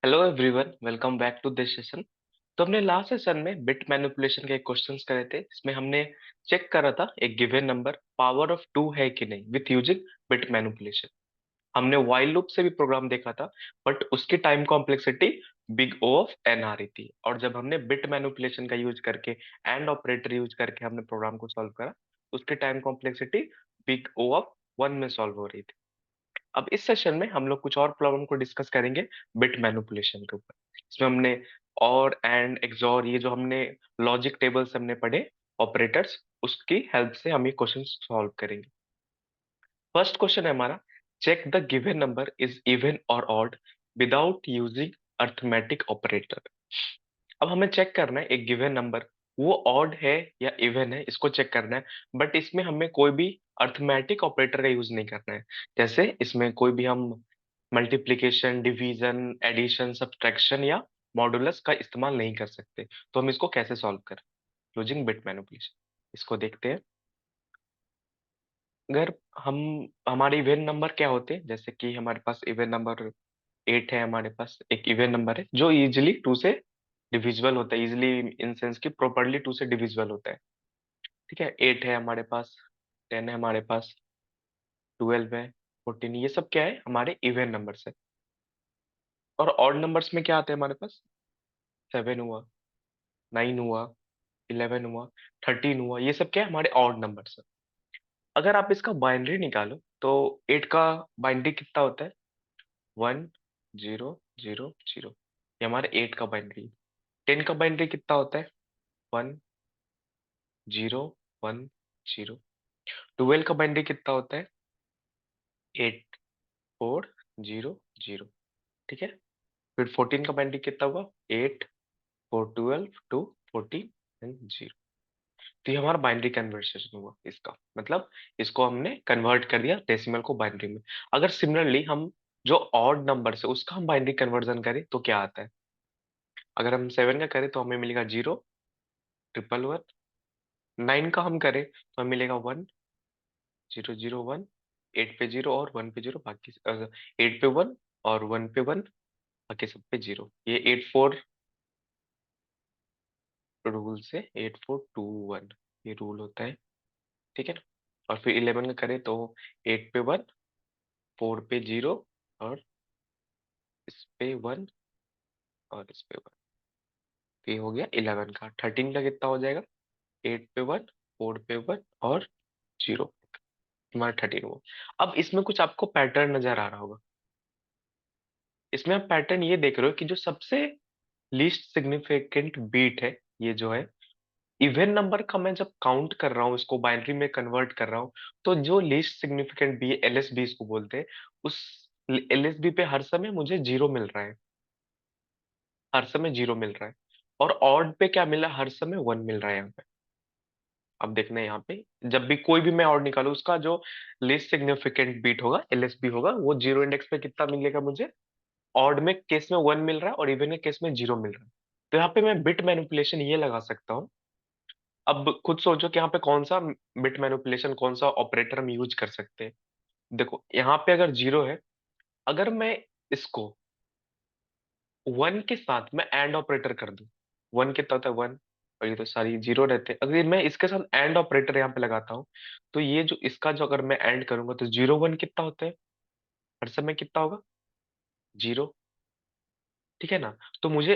Hello everyone, welcome back to this session. तो हमने last session में बिट मैनिपुलेशन के क्वेश्चंस करे थे। इसमें हमने चेक करा था एक given number power of two है कि नहीं विथ यूजिंग बिट मैनिपुलेशन। हमने व्हाइल लूप से भी प्रोग्राम देखा था, बट उसकी time complexity big O of n आ रही थी। और जब हमने बिट मैनिपुलेशन का यूज करके एंड ऑपरेटर यूज करके हमने प्रोग्राम को सॉल्व करा, उसकी time complexity big O of one में सॉल्व हो रही थी। अब इस सेशन में हम लोग कुछ और प्रॉब्लम को डिस्कस करेंगे बिट मैनिपुलेशन के ऊपर। इसमें हमने और एंड एक्सॉर ये जो हमने लॉजिक टेबल्स हमने पढ़े ऑपरेटर्स, उसकी हेल्प से हम ये क्वेश्चन सॉल्व करेंगे। फर्स्ट क्वेश्चन है हमारा, check the given number is even और odd without using arithmetic operator. अब हमें चेक करना है एक गिवन नंबर वो ऑड है या इवन है, इसको चेक करना है। बट इसमें हमें कोई भी अर्थमेटिक ऑपरेटर का यूज नहीं करना है। जैसे इसमें कोई भी हम मल्टीप्लिकेशन, डिवीजन, एडिशन, सब्ट्रैक्शन या मॉडुलस का इस्तेमाल नहीं कर सकते। तो हम इसको कैसे सॉल्व करें यूजिंग बिट मैनिपुलेशन, इसको देखते हैं। अगर हम हमारे इवन नंबर क्या होते हैं, जैसे कि हमारे पास इवन नंबर 8 है। हमारे पास एक इवन नंबर है जो इजिली टू से डिविजिबल होता है, इजिली इन सेंस की प्रॉपरली टू से डिविजिबल होता है। ठीक है, 8 है हमारे पास, 10 है हमारे पास, 12 है, 14, ये सब क्या है हमारे इवन नंबर्स है। और ऑड नंबर्स में क्या आते हैं हमारे पास, 7 हुआ, 9 हुआ, 11 हुआ, 13 हुआ, ये सब क्या है हमारे ऑड नंबर्स है। अगर आप इसका बाइनरी निकालो तो 8 का बाइनरी कितना होता है, 1 0 0 0, ये हमारे 8 का बाइनरी। 10 का बाइनरी कितना होता है, 1 0 1 0। 12 का बाइनरी कितना होता है, 8 4 0 0। ठीक है, फिर 14 का बाइनरी कितना हुआ, 8 4 12 2 14 एंड 0। तो ये हमारा बाइनरी कन्वर्सेशन हुआ इसका मतलब, इसको हमने कन्वर्ट कर दिया डेसिमल को बाइनरी में। अगर सिमिलरली हम जो ऑड नंबर है उसका हम बाइनरी कन्वर्जन करें तो क्या आता है। अगर हम 7 का करें तो हमें मिलेगा 0 1 1 1। 9 का हम करें तो हमें मिलेगा 1 0 0 1। 8 पे 0 और 1 पे 0, बाकी 8 पे 1 और 1 पे 1, बाकी सब पे 0। ये 8 4 रूल से 8 4 2 1 ये रूल होता है। ठीक है ना। और फिर 11 का करें तो 8 पे 1, 4 पे 0 और इस पे 1 और इस पे 1। तो ये हो गया 11 का। 13 का कितना हो जाएगा, 8 पे 1, 4 पे 1 और 0, हमारा 13 हुआ। अब इसमें कुछ आपको पैटर्न नजर आ रहा होगा। इसमें आप पैटर्न ये देख रहे हो कि जो सबसे लीस्ट सिग्निफिकेंट बीट है, ये जो है इवन नंबर का, मैं जब काउंट कर रहा हूँ इसको बाइनरी में कन्वर्ट कर रहा हूँ, तो जो लीस्ट सिग्निफिकेंट बी एलएसबी इसको बोलते हैं, उस एलएसबी पे हर समय मुझे 0 मिल रहा है। हर समय 0 मिल रहा है। और ऑड पे क्या मिला, हर समय 1 मिल रहा है यहाँ पे। अब देखना है यहाँ पे, जब भी कोई भी मैं ऑड निकालू उसका जो लीस्ट सिग्निफिकेंट बीट होगा एलएसबी होगा, वो 0 इंडेक्स पे कितना मिलेगा मुझे। ऑड में केस में 1 मिल रहा है और इवन में केस में 0 मिल रहा है। तो यहाँ पे मैं बिट मैनिपुलेशन ये लगा सकता हूँ। अब खुद सोचो कि यहाँ पे कौन सा बिट मैनिपुलेशन, कौन सा ऑपरेटर हम यूज कर सकते हैं। देखो यहाँ पे अगर 0 है, अगर मैं इसको 1 के साथ मैं एंड ऑपरेटर कर दूं, 1 कितना होता है 1, और ये तो सारी 0 रहते हैं। अगर मैं इसके साथ एंड ऑपरेटर यहाँ पे लगाता हूँ, तो ये जो इसका जो अगर मैं एंड करूंगा तो 0 1 कितना होता है, हर समय कितना होगा, 0। ठीक है ना। तो मुझे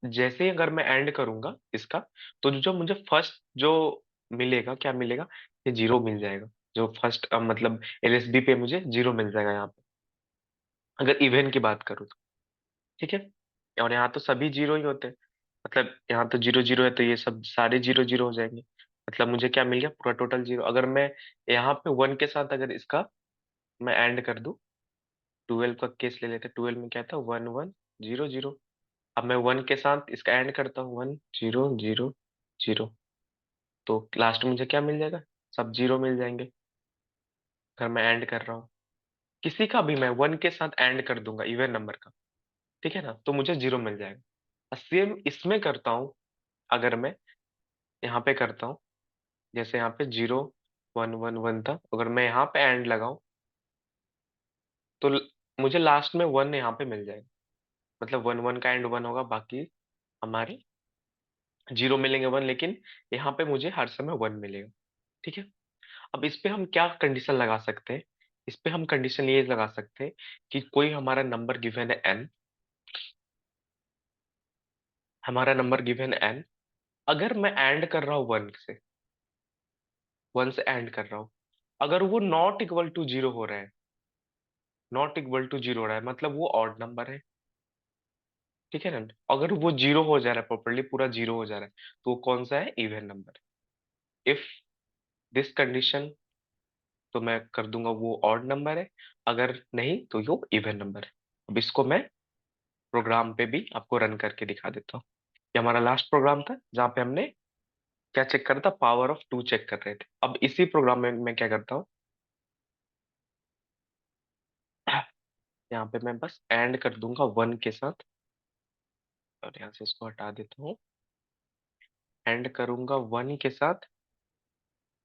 जैसे ही अगर मैं एंड करूंगा इसका, तो जो मुझे फर्स्ट जो मिलेगा, क्या मिलेगा, ये 0 मिल जाएगा। जो फर्स्ट मतलब एलएसबी पे मुझे 0 मिल जाएगा यहाँ पे, अगर इवन की बात करूँ तो। ठीक है। और यहाँ तो सभी 0 ही होते हैं, मतलब यहाँ तो 0 0 है, तो ये सब सारे 0 0 हो जाएंगे। मतलब मुझे क्या मिल गया, पूरा टोटल 0। अगर मैं यहाँ पे 1 के साथ अगर इसका मैं एंड कर दूं, 12 का केस ले लेते हैं। 12 में क्या था, 1 1 0 0। अब मैं 1 के साथ इसका एंड करता हूँ, 1 0 0 0। तो लास्ट में मुझे क्या मिल जाएगा, सब 0 मिल जाएंगे। अगर मैं एंड कर रहा हूँ किसी का भी, मैं 1 के साथ एंड कर दूंगा इवन नंबर का, ठीक है ना, तो मुझे 0 मिल जाएगा। सेम इसमें करता हूँ, अगर मैं यहाँ पे करता हूँ, जैसे यहाँ पे 0 1 1 1 था, अगर मैं यहाँ पे एंड लगाऊं तो मुझे लास्ट में 1 यहाँ पे मिल जाएगा। मतलब वन वन का एंड वन होगा, बाकी हमारे जीरो मिलेंगे वन, लेकिन यहाँ पे मुझे हर समय वन मिलेगा। ठीक है। अब इस पे हम क्या कंडीशन लगा सकते हैं? इस पे हम कंडीशन ये लगा सकते हैं कि कोई हमारा नंबर गिवन है n, हमारा नंबर गिवन है n, अगर मैं एंड कर रहा हूँ वन से एंड कर रहा हूँ, अगर वो नॉट इक्वल टू जीरो हो रहा है, नॉट इक्वल टू जीरो हो रहा है, मतलब वो ऑड नंबर है। ठीक है ना? अगर वो जीरो हो जा रहा है, प्रॉपरली पूरा जीरो हो जा रहा है, तो वो कौन सा है? Even number. If this condition, तो मैं कर दूंगा वो ऑड नंबर है, अगर नहीं तो वो इवन नंबर है। अब इसको मैं प्रोग्राम पे भी आपको रन करके दिखा देता हूँ। ये हमारा लास्ट प्रोग्राम था जहाँ पे हमने क्या चेक करा था? पावर ऑफ टू चेक कर रहे थे। अब इसी प्रोग्राम में मैं क्या करता हूँ, यहाँ पे मैं बस एंड कर दूंगा वन के साथ, और यहाँ से इसको हटा देता हूँ। एंड करूंगा वन के साथ,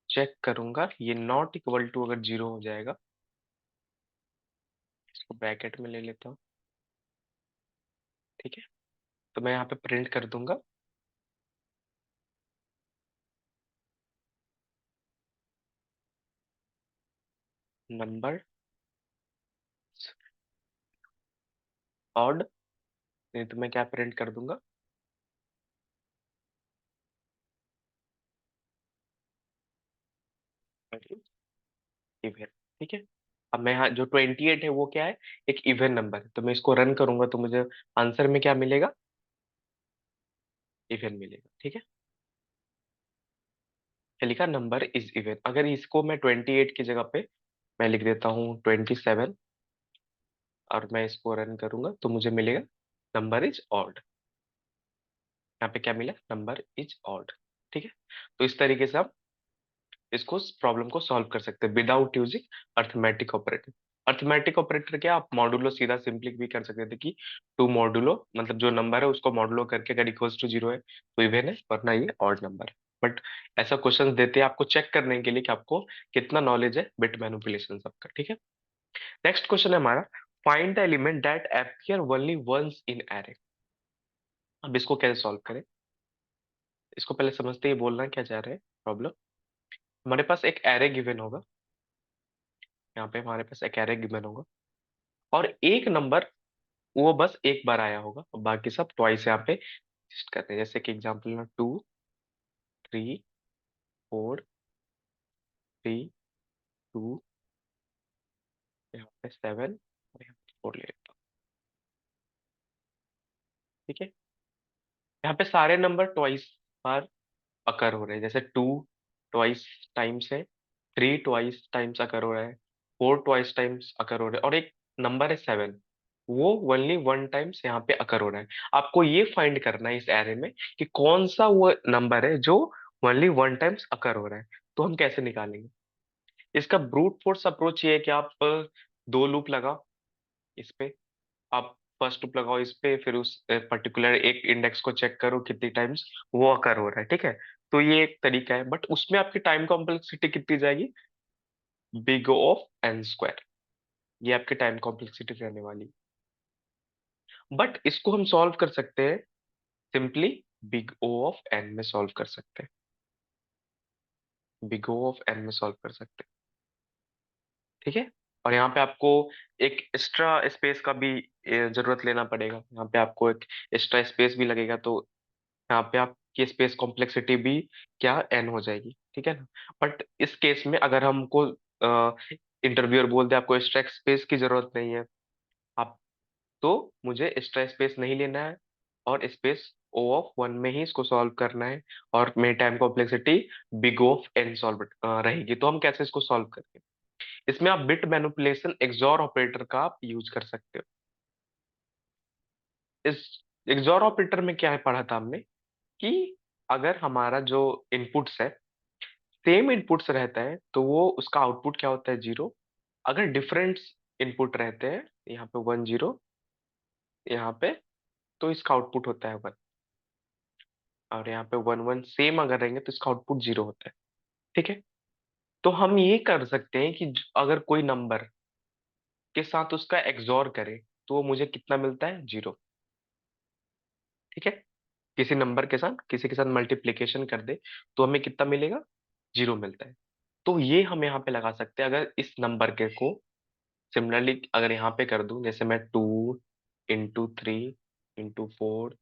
चेक करूंगा ये नॉट इक्वल टू अगर जीरो हो जाएगा, इसको ब्रैकेट में ले लेता हूँ। ठीक है। तो मैं यहाँ पे प्रिंट कर दूंगा नंबर ऑड, नहीं तो मैं क्या प्रिंट कर दूंगा, इवन। ठीक है। अब मैं यहाँ जो 28 है वो क्या है? एक इवन नंबर है, तो मैं इसको रन करूंगा तो मुझे आंसर में क्या मिलेगा? इवन मिलेगा। ठीक है। क्या लिखा? Number is even. अगर इसको मैं 28 की जगह पे मैं लिख देता हूँ 27, और मैं इसको रन करूंगा तो मुझे मिलेगा नंबर इज ऑड। यहाँ पे क्या मिला? Number is odd. ठीक है। तो इस तरीके से आप इसको प्रॉब्लम को सॉल्व कर सकते हैं without using arithmetic operator. Arithmetic operator क्या, आप मॉडुलो सीधा सिंपली भी कर सकते थे कि टू मॉडुलो, मतलब जो नंबर है उसको मॉडुलो करके अगर इक्वल्स टू जीरो है तो इवन है, वरना ये ऑड नंबर है। बट ऐसा क्वेश्चन देते हैं आपको चेक करने के लिए कि आपको कितना नॉलेज है बिट मैनिपुलेशन सबका। ठीक है। नेक्स्ट क्वेश्चन है हमारा, find the element that appear only once in array. अब इसको कैसे सॉल्व करें? इसको पहले समझते ही बोलना क्या चाह रहे हैं प्रॉब्लम। हमारे पास एक एरे गिवन होगा, यहाँ पे हमारे पास एक एरे गिवन होगा, और एक नंबर वो बस एक बार आया होगा, और बाकी सब ट्वाइस यहाँ पे लिस्ट करते हैं। जैसे कि एग्जाम्पल ना, 2 3 4 3 2, यहाँ पे 7 और यहाँ पे 4 ले लेता हूँ। ठीक है। यहाँ पे सारे नंबर ट्वाइस बार अकर हो रहे हैं, जैसे 2 ट्वाइस टाइम्स है, 3 ट्वाइस टाइम्स अकर हो रहा है, 4 ट्वाइस टाइम्स अकर हो रहा है, और एक नंबर है 7, वो ओनली वन टाइम्स यहाँ पे अकर हो रहा है। आपको ये फाइंड करना है इस एरे में कि कौन सा वो नंबर है जो ओनली वन टाइम्स अकर हो रहा है। तो हम कैसे निकालेंगे इसका? ब्रूट फोर्स अप्रोच ये है कि आप दो लूप लगाओ इस पे, आप फर्स्ट लूप लगाओ इस पे, फिर उस पर्टिकुलर एक इंडेक्स को चेक करो कितनी टाइम्स वो अकर हो रहा है। ठीक है। तो ये एक तरीका है, बट उसमें आपकी टाइम कॉम्प्लेक्सिटी कितनी जाएगी? Big O of n square, ये आपकी टाइम कॉम्प्लेक्सिटी रहने वाली। बट इसको हम सॉल्व कर सकते हैं simply big O of n में सॉल्व कर सकते हैं, बिग O ऑफ एन में सॉल्व कर सकते हैं। ठीक है। और यहाँ पे आपको एक एक्स्ट्रा स्पेस का भी जरूरत लेना पड़ेगा, यहाँ पे आपको एक एक्स्ट्रा स्पेस भी लगेगा, तो यहाँ पे आपकी स्पेस कॉम्प्लेक्सिटी भी क्या एन हो जाएगी। ठीक है ना? बट इस केस में अगर हमको इंटरव्यूअर बोल दे आपको एक्स्ट्रा स्पेस की जरूरत नहीं है, आप तो मुझे एक्स्ट्रा स्पेस नहीं लेना है, और स्पेस O ऑफ वन में ही इसको सॉल्व करना है, और मेरी time complexity big O of n solve रहेगी। तो हम कैसे इसको सॉल्व करेंगे? इसमें आप बिट मैनिपुलेशन एक्सॉर ऑपरेटर का आप यूज कर सकते हो। इस एक्सॉर ऑपरेटर में क्या है पढ़ा था हमने कि अगर हमारा जो इनपुट्स है सेम इनपुट्स रहता है तो वो उसका आउटपुट क्या होता है? जीरो। अगर डिफरेंट इनपुट रहते हैं, यहाँ पे वन जीरो, यहाँ पे, तो इसका आउटपुट होता है वन, और यहाँ पे वन वन सेम अगर रहेंगे तो इसका आउटपुट जीरो होता है। ठीक है। तो हम ये कर सकते हैं कि अगर कोई नंबर के साथ उसका एक्सॉर करे तो वो मुझे कितना मिलता है? जीरो। ठीक है, किसी नंबर के साथ किसी के साथ मल्टीप्लीकेशन कर दे तो हमें कितना मिलेगा, 0 मिलता है। तो ये हम यहाँ पे लगा सकते हैं, अगर इस नंबर के को सिमिलरली अगर यहाँ पे कर दूं, जैसे मैं 2 × 3 × 4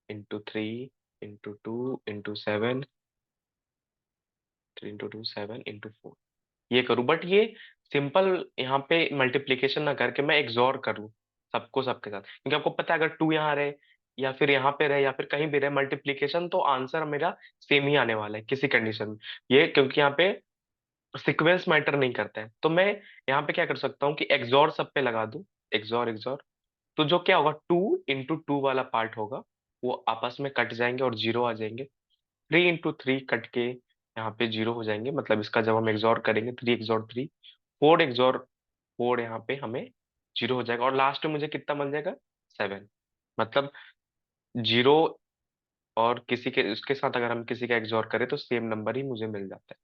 × 2 × 2 × 7, 3 × 2 7 × 4 ये करूं, बट ये सिंपल यहाँ पे मल्टीप्लीकेशन ना करके मैं एक्सॉर करूं सबको सबके साथ, क्योंकि आपको पता है अगर 2 यहाँ रहे या फिर यहाँ पे रहे या फिर कहीं भी रहे मल्टीप्लीकेशन, तो आंसर मेरा सेम ही आने वाला है किसी कंडीशन में। ये क्योंकि यहाँ पे सीक्वेंस मैटर नहीं करता है, तो मैं यहाँ पे क्या कर सकता हूँ कि एक्सॉर सब पे लगा दूं, एक्सॉर एक्सॉर। तो जो क्या होगा, 2 × 2 वाला पार्ट होगा वो आपस में कट जाएंगे और 0 आ जाएंगे। 3 × 3 कट के यहाँ पे 0 हो जाएंगे, मतलब इसका जब हम एक्सॉर करेंगे 3 × 3 4 यहाँ पे हमें 0 हो जाएगा, और लास्ट में मुझे कितना मिल जाएगा, 7। मतलब 0 और किसी के उसके साथ अगर हम किसी का एक्सॉर करें तो सेम नंबर ही मुझे मिल जाता है,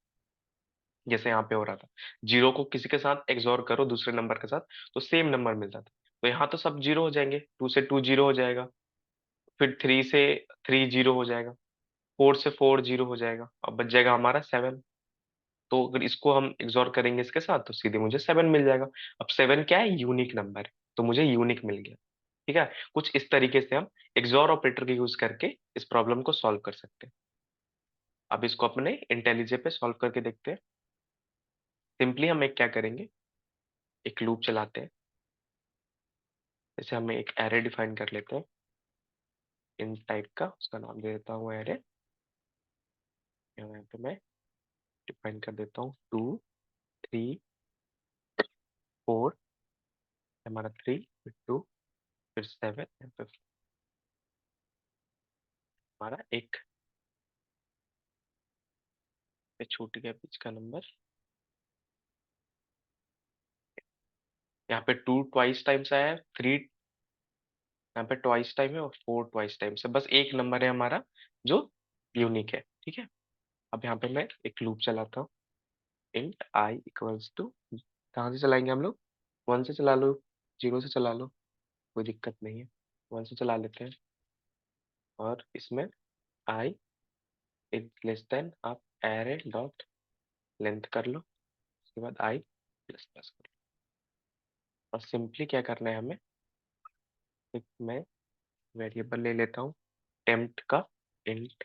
जैसे यहाँ पे हो रहा था। 0 को किसी के साथ एक्सॉर करो दूसरे नंबर के साथ तो सेम नंबर मिल जाता है। तो यहाँ तो सब 0 हो जाएंगे, 2 से 2 0 हो जाएगा, फिर 3 से 3 0 हो जाएगा, 4 से 4 0 हो जाएगा, अब बच जाएगा हमारा 7। तो अगर इसको हम एक्सॉर करेंगे इसके साथ तो सीधे मुझे 7 मिल जाएगा। अब 7 क्या है, यूनिक नंबर है, तो मुझे यूनिक मिल गया। ठीक है, कुछ इस तरीके से हम एक्सॉर ऑपरेटर के यूज करके इस प्रॉब्लम को सॉल्व कर सकते हैं। अब इसको अपने इंटेलिजे पे सॉल्व करके देखते हैं। सिंपली हम एक क्या करेंगे, एक लूप चलाते हैं। जैसे हमें एक एरे डिफाइन कर लेते हैं इन टाइप का, उसका नाम दे देता हूँ एरे। यहाँ पे मैं डिफाइन कर देता हूँ 2 3 4, हमारा 3 फिर 2 फिर 7 फिर हमारा एक पे छूट गया बीच का नंबर। यहाँ पे 2 ट्वाइस टाइम्स आया है, 3 यहाँ पे ट्वाइस टाइम है और 4 ट्वाइस टाइम्स है, बस एक नंबर है हमारा जो यूनिक है। ठीक है, अब यहाँ पे मैं एक लूप चलाता हूँ, इंट आई इक्वल्स टू, कहाँ से चलाएंगे हम लोग, 1 से चला लो, 0 से चला लो, कोई दिक्कत नहीं है, 1 से चला लेते हैं। और इसमें आई इज लेस देन, आप एरे डॉट लेंथ कर लो, उसके बाद आई प्लस प्लस कर लो, और सिंपली क्या करना है हमें, एक मैं वेरिएबल ले लेता हूँ टेम्प्ट का, इंट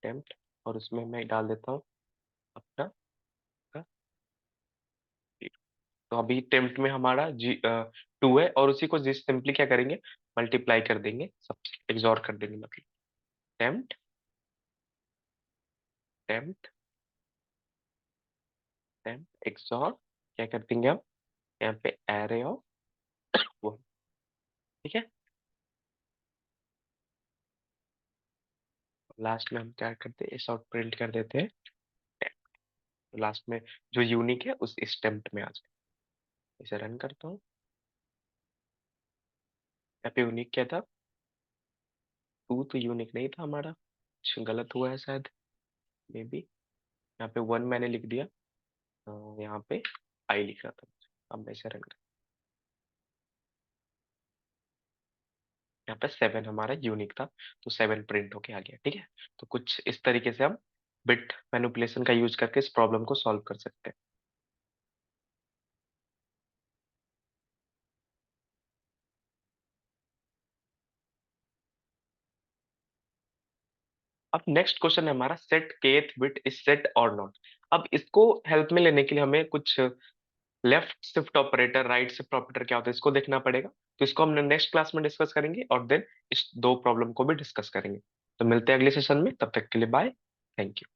टेम्प्ट, और उसमें मैं डाल देता हूँ अपना का zero। तो अभी टेम्प्ट में हमारा 2 है, और उसी को जिस सिंपली क्या करेंगे, मल्टीप्लाई कर देंगे सब, एक्सॉर कर देंगे, मतलब टेम्प्ट टेम्प्ट टेम्प्ट एक्सॉर, क्या कर देंगे हम यहाँ पे एरे ऑफ 1। ठीक है, लास्ट में हम क्या करते हैं, इस आउट प्रिंट कर देते हैं लास्ट में, जो यूनिक है उस इस टेम्प्ट में आ जाए। इसे रन करता हूँ, यहाँ पे यूनिक क्या था, 2 तो यूनिक नहीं था हमारा, कुछ गलत हुआ है शायद, मे बी यहाँ पे 1 मैंने लिख दिया, यहाँ पे आई लिख रहा था। अब मैं इसे रन कर, यहाँ पे 7 हमारा यूनिक था, तो 7 प्रिंट होके आ गया। ठीक है, तो कुछ इस तरीके से हम बिट मैनिपुलेशन का यूज करके इस प्रॉब्लम को सॉल्व कर सकते हैं। अब नेक्स्ट क्वेश्चन है हमारा, set kth bit is set और नॉट। अब इसको हेल्प में लेने के लिए हमें कुछ left shift operator, right shift operator क्या होता है इसको देखना पड़ेगा। तो इसको हम नेक्स्ट क्लास में डिस्कस करेंगे, और देन इस दो प्रॉब्लम को भी डिस्कस करेंगे। तो मिलते हैं अगले सेशन में, तब तक के लिए बाय, थैंक यू।